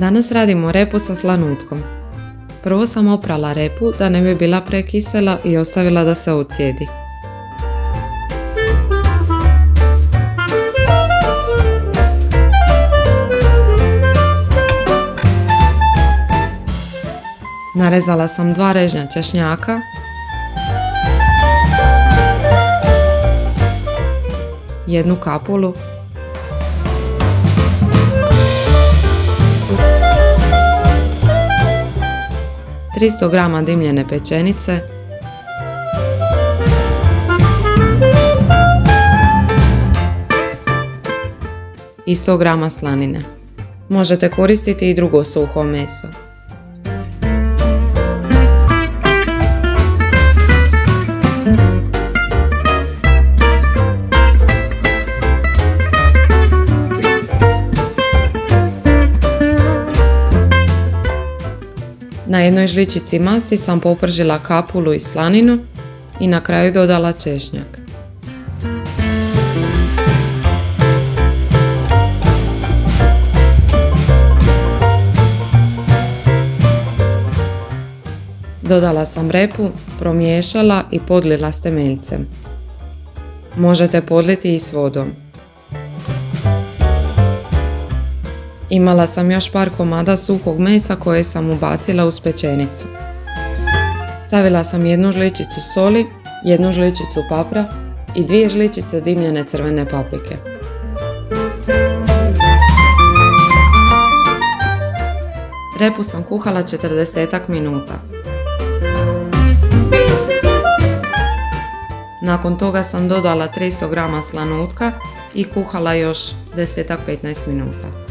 Danas radimo repu sa slanutkom. Prvo sam oprala repu da ne bi bila prekisela i ostavila da se ocijedi. Narezala sam 2 režnja češnjaka, jednu kapulu, ...300 g dimljene pečenice, i 100 g slanine. Možete koristiti i drugo suho meso. Na jednoj žličici masti sam popržila kapulu i slaninu i na kraju dodala češnjak. Dodala sam repu, promiješala i podlila s temeljcem. Možete podliti i s vodom. Imala sam još par komada suhog mesa koje sam ubacila uz pečenicu. Stavila sam 1 žličicu soli, 1 žličicu papra i 2 žličice dimljene crvene paprike. Repu sam kuhala 40 minuta. Nakon toga sam dodala 300 g slanutka i kuhala još 10-15 minuta.